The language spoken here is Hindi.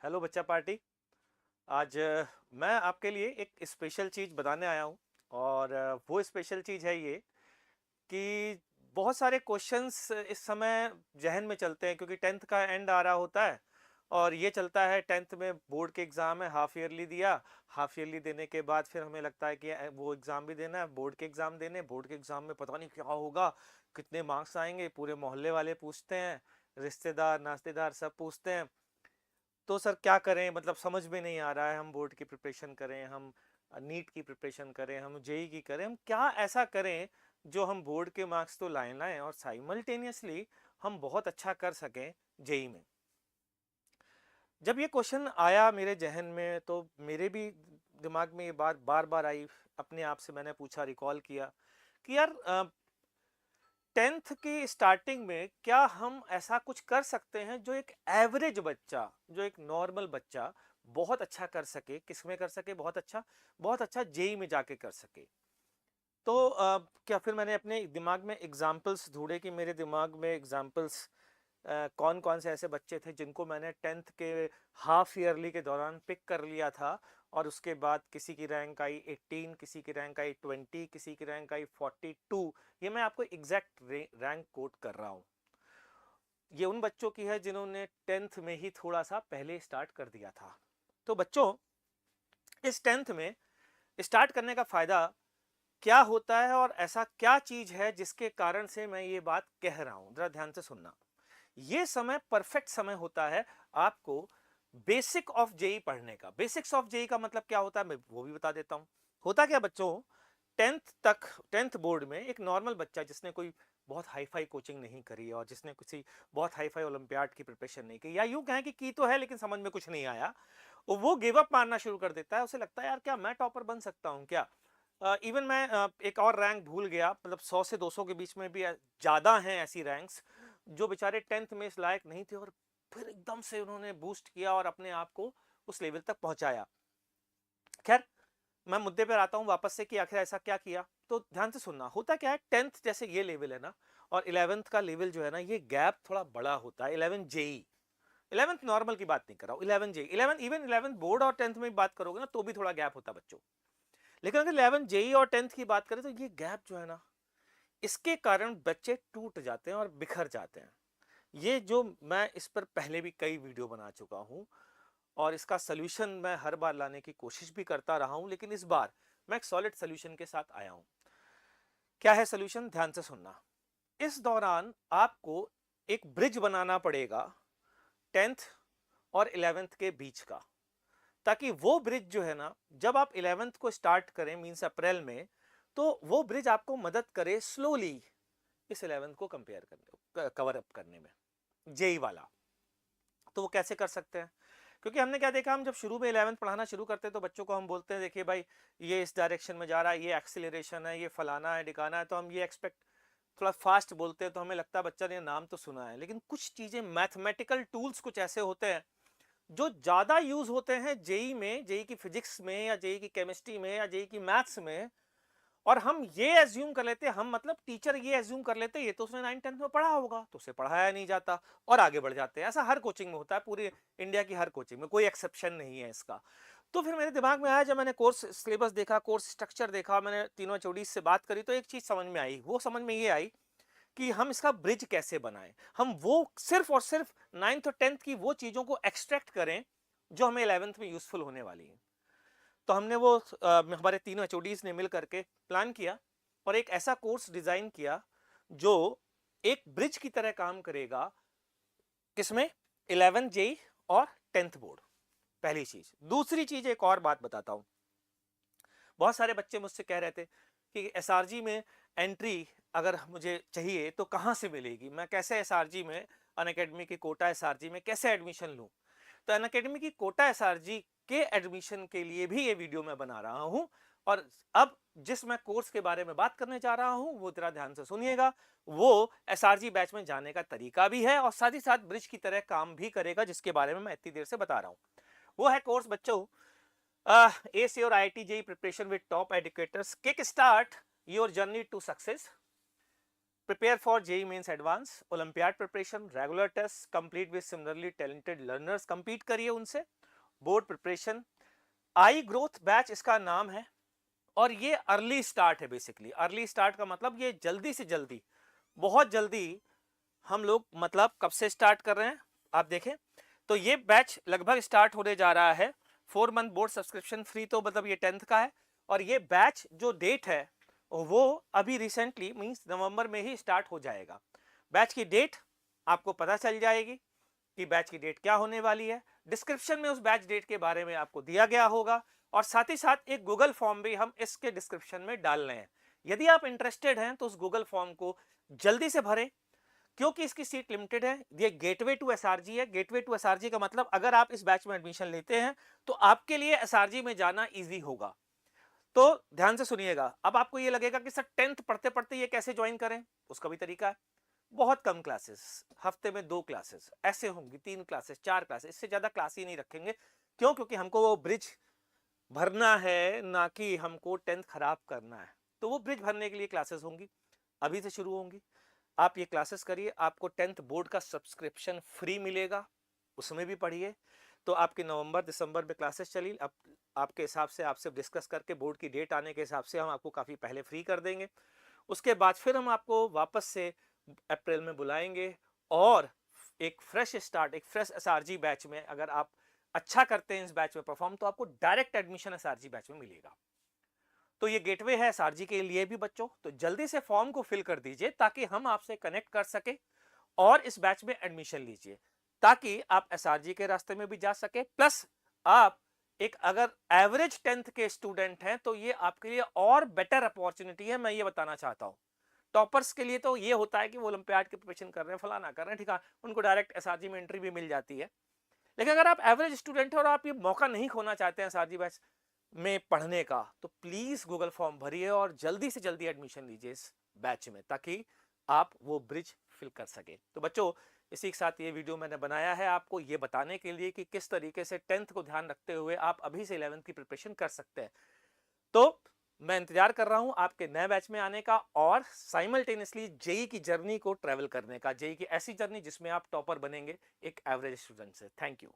हेलो बच्चा पार्टी। आज मैं आपके लिए एक स्पेशल चीज़ बताने आया हूँ। और वो स्पेशल चीज़ है ये कि बहुत सारे क्वेश्चंस इस समय जहन में चलते हैं क्योंकि टेंथ का एंड आ रहा होता है। और ये चलता है, टेंथ में बोर्ड के एग्ज़ाम है, हाफ ईयरली दिया। हाफ ईयरली देने के बाद फिर हमें लगता है कि वो एग्ज़ाम भी देना है, बोर्ड के एग्ज़ाम देने। बोर्ड के एग्ज़ाम में पता नहीं क्या होगा, कितने मार्क्स आएंगे, पूरे मोहल्ले वाले पूछते हैं, रिश्तेदार नाश्तेदार सब पूछते हैं। तो सर क्या करें, मतलब समझ में नहीं आ रहा है। हम बोर्ड की प्रिपरेशन करें, हम नीट की प्रिपरेशन करें, हम जेई की करें, हम क्या ऐसा करें जो हम बोर्ड के मार्क्स तो लाए लाएं और साइमल्टेनियसली हम बहुत अच्छा कर सकें जेई में। जब ये क्वेश्चन आया मेरे जहन में तो मेरे भी दिमाग में ये बात बार बार आई। अपने आप से मैंने पूछा, रिकॉल किया कि यार टेंथ की स्टार्टिंग में क्या हम ऐसा कुछ कर सकते हैं जो एक एवरेज बच्चा, जो एक नॉर्मल बच्चा बहुत अच्छा कर सके। किसमें कर सके बहुत अच्छा? बहुत अच्छा जेई में जाके कर सके। तो क्या फिर मैंने अपने दिमाग में एग्जाम्पल्स ढूंढे कि मेरे दिमाग में एग्जाम्पल्स कौन कौन से ऐसे बच्चे थे जिनको मैंने टेंथ के हाफ ईयरली के दौरान पिक कर लिया था। और उसके बाद किसी की रैंक आई 18, किसी की रैंक आई 20, किसी की रैंक आई 42। ये मैं आपको एग्जैक्ट रैंक कोट कर रहा हूँ। ये उन बच्चों की है जिन्होंने टेंथ में ही थोड़ा सा पहले स्टार्ट कर दिया था। तो बच्चों, इस टेंथ में स्टार्ट करने का फायदा क्या होता है और ऐसा क्या चीज है जिसके कारण से मैं ये बात कह रहा हूं, जरा ध्यान से सुनना। ये समय परफेक्ट समय होता है आपको बेसिक ऑफ जेई पढ़ने का। बेसिक्स ऑफ जेई का मतलब क्या होता है मैं वो भी बता देता हूं। होता क्या बच्चों, टेंथ तक, टेंथ बोर्ड में एक नॉर्मल बच्चा जिसने कोई बहुत हाई फाई कोचिंग नहीं करी और जिसने किसी बहुत हाई फाई ओलंपियाड की प्रिपरेशन नहीं की, या यूं कहें कि की तो है लेकिन समझ में कुछ नहीं आया, वो गिव अप मारना शुरू कर देता है। उसे लगता है यार क्या मैं टॉपर बन सकता हूं क्या? इवन मैं एक और रैंक भूल गया, मतलब 100 से 200 के बीच में भी ज्यादा हैं ऐसी रैंक्स जो बेचारे टेंथ में इस लायक नहीं थे और फिर एकदम से उन्होंने बूस्ट किया और अपने आप को उस लेवल तक पहुंचाया। खैर, मैं मुद्दे पर आता हूं वापस से कि आखिर ऐसा क्या किया। तो ध्यान से सुनना, होता क्या है, टेंथ जैसे ये लेवल है ना, और इलेवेंथ का लेवल जो है ना, ये गैप थोड़ा बड़ा होता है। इलेवन जेई, इलेवेंथ नॉर्मल की बात नहीं कर रहा हूं, eleven JEE, eleven even eleven board और टेंथ में बात करोगे ना तो भी थोड़ा गैप होता है बच्चों। लेकिन अगर इलेवन जेई और टेंथ की बात करें तो ये गैप जो है ना, इसके कारण बच्चे टूट जाते हैं और बिखर जाते हैं। ये जो मैं इस पर पहले भी कई वीडियो बना चुका हूं और इसका सलूशन मैं हर बार लाने की कोशिश भी करता रहा हूं, लेकिन इस बार मैं एक सॉलिड सलूशन के साथ आया हूं। क्या है सलूशन, ध्यान से सुनना। इस दौरान आपको एक ब्रिज बनाना पड़ेगा टेंथ और इलेवेंथ के बीच का, ताकि वो ब्रिज जो है ना, जब आप इलेवेंथ को स्टार्ट करें मींस अप्रैल में, तो वो ब्रिज आपको मदद करे स्लोली इस इलेवेंथ को कंपेयर करने, कवर अप करने में, जेई वाला। तो वो कैसे कर सकते हैं? क्योंकि हमने क्या देखा, हम जब शुरू में इलेवेंथ पढ़ाना शुरू करते हैं तो बच्चों को हम बोलते हैं देखिए भाई ये इस डायरेक्शन में जा रहा है, ये एक्सीलरेशन है, ये फलाना है ढिकाना है, तो हम ये एक्सपेक्ट, थोड़ा फास्ट बोलते हैं तो हमें लगता है बच्चा ने नाम तो सुना है। लेकिन कुछ चीजें, मैथमेटिकल टूल्स कुछ ऐसे होते हैं जो ज्यादा यूज होते हैं जेई में, जेई की फिजिक्स में या जेई की केमिस्ट्री में या जेई की मैथ्स में। और हम ये एज्यूम कर लेते, हम मतलब टीचर ये एज्यूम कर लेते ये तो उसने 9th 10th में पढ़ा होगा तो उसे पढ़ाया नहीं जाता और आगे बढ़ जाते हैं। ऐसा हर कोचिंग में होता है, पूरी इंडिया की हर कोचिंग में, कोई एक्सेप्शन नहीं है इसका। तो फिर मेरे दिमाग में आया, जब मैंने कोर्स सिलेबस देखा, कोर्स स्ट्रक्चर देखा, मैंने तीनों एचओडी से बात करी, तो एक चीज समझ में आई। वो समझ में ये आई कि हम इसका ब्रिज कैसे बनाएं। हम वो सिर्फ और सिर्फ 9th और 10th की वो चीजों को एक्सट्रैक्ट करें जो हमें 11th में यूजफुल होने वाली है। तो हमने वो हमारे तीनों एचओडीज ने मिल करके प्लान किया और एक ऐसा कोर्स डिजाइन किया जो एक ब्रिज की तरह काम करेगा। किसमें? 11 जेई और 10th बोर्ड। पहली चीज। दूसरी चीज, एक और बात बताता हूं। बहुत सारे बच्चे मुझसे कह रहे थे कि एसआरजी में एंट्री अगर मुझे चाहिए तो कहां से मिलेगी, मैं कैसे एसआरजी में, अनअकैडमी की कोटा एसआरजी में कैसे एडमिशन लूं। तो अनअकैडमी की कोटा एसआरजी के एडमिशन के लिए भी ये वीडियो मैं बना रहा हूं। और अब जिस मैं कोर्स के बारे में बात करने जा रहा हूं वो जरा ध्यान से सुनिएगा। वो एसआरजी बैच में जाने का तरीका भी है और साथ ही साथ ब्रिज की तरह काम भी करेगा, जिसके बारे में मैं इतनी देर से बता रहा हूं। वो है कोर्स बच्चों, ace your IIT JEE preparation with top educators, kick start your journey to success। prepare for JEE Mains Advance, Olympiad preparation, regular tests, complete with similarly talented learners, compete करिए उनसे, board preparation, आई ग्रोथ बैच इसका नाम है और ये अर्ली स्टार्ट है। बेसिकली अर्ली स्टार्ट का मतलब ये जल्दी से जल्दी, बहुत जल्दी हम लोग मतलब कब से स्टार्ट कर रहे हैं आप देखें तो ये बैच लगभग स्टार्ट होने जा रहा है। 4 मंथ बोर्ड सब्सक्रिप्शन फ्री, तो मतलब ये 10th का है और ये बैच जो डेट है वो अभी रिसेंटली मींस नवंबर में ही स्टार्ट हो जाएगा। बैच की डेट आपको पता चल जाएगी कि बैच की डेट क्या होने वाली है। डिस्क्रिप्शन में उस बैच डेट के बारे में आपको दिया गया होगा और साथ ही साथ एक गूगल फॉर्म भी हम इसके डिस्क्रिप्शन में डाल रहे हैं। यदि आप इंटरेस्टेड हैं तो उस गूगल फॉर्म को जल्दी से भरें क्योंकि इसकी सीट लिमिटेड है। ये गेटवे टू एसआरजी है। गेटवे टू एसआरजी का मतलब अगर आप इस बैच में एडमिशन लेते हैं तो आपके लिए एसआरजी में जाना इजी होगा। तो ध्यान से सुनिएगा। अब आपको ये लगेगा कि सर 10th पढ़ते पढ़ते ये कैसे ज्वाइन करें, उसका भी तरीका है। बहुत कम क्लासेस, हफ्ते में 2 क्लासेस ऐसे होंगी, 3 क्लासेस 4 क्लासेस, इससे ज्यादा क्लास ही नहीं रखेंगे। क्यों? क्योंकि हमको वो ब्रिज भरना है, ना कि हमको 10th खराब करना है। तो वो ब्रिज भरने के लिए क्लासेस होंगी, अभी से शुरू होंगी। आप ये क्लासेस करिए, आपको 10th बोर्ड का सब्सक्रिप्शन फ्री मिलेगा, उसमें भी पढ़िए। तो आपके नवंबर दिसंबर में क्लासेस चली, अब आपके हिसाब से आपसे डिस्कस करके बोर्ड की डेट आने के हिसाब से हम आपको काफ़ी पहले फ्री कर देंगे। उसके बाद फिर हम आपको वापस से अप्रैल में बुलाएंगे और एक फ्रेश स्टार्ट, एक फ्रेश एसआरजी बैच में अगर आप अच्छा करते हैं इस बैच में परफॉर्म तो आपको डायरेक्ट एडमिशन एसआरजी बैच में मिलेगा। तो ये गेटवे है एसआरजी के लिए भी बच्चों, तो जल्दी से फॉर्म को फिल कर दीजिए ताकि हम आपसे कनेक्ट कर सके और इस बैच में एडमिशन लीजिए ताकि आप एसआरजी के रास्ते में भी जा सके। प्लस आप एक अगर एवरेज 10th के स्टूडेंट हैं तो ये आपके लिए और बेटर अपॉर्चुनिटी है, मैं ये बताना चाहता हूं। टॉपर्स के लिए तो ये होता है कि वो ओलंपियाड की प्रिपरेशन कर रहे हैं, फलाना कर रहे हैं, ठीक है, उनको डायरेक्ट एसआरजी में एंट्री भी मिल जाती है। लेकिन अगर आप एवरेज स्टूडेंट हैं और आप ये मौका नहीं खोना चाहते हैं एसआरजी बैच में पढ़ने का तो प्लीज गूगल फॉर्म भरिए और जल्दी से जल्दी एडमिशन लीजिए इस बैच में ताकि आप वो ब्रिज फिल कर सके। तो बच्चों इसी के साथ ये वीडियो मैंने बनाया है आपको ये बताने के लिए कि किस तरीके से 10th को ध्यान रखते हुए आप अभी से 11th की प्रिपरेशन कर सकते हैं। तो मैं इंतजार कर रहा हूं आपके नए बैच में आने का और साइमल्टेनियसली जेई की जर्नी को ट्रेवल करने का, जेई की ऐसी जर्नी जिसमें आप टॉपर बनेंगे एक एवरेज स्टूडेंट से। Thank you.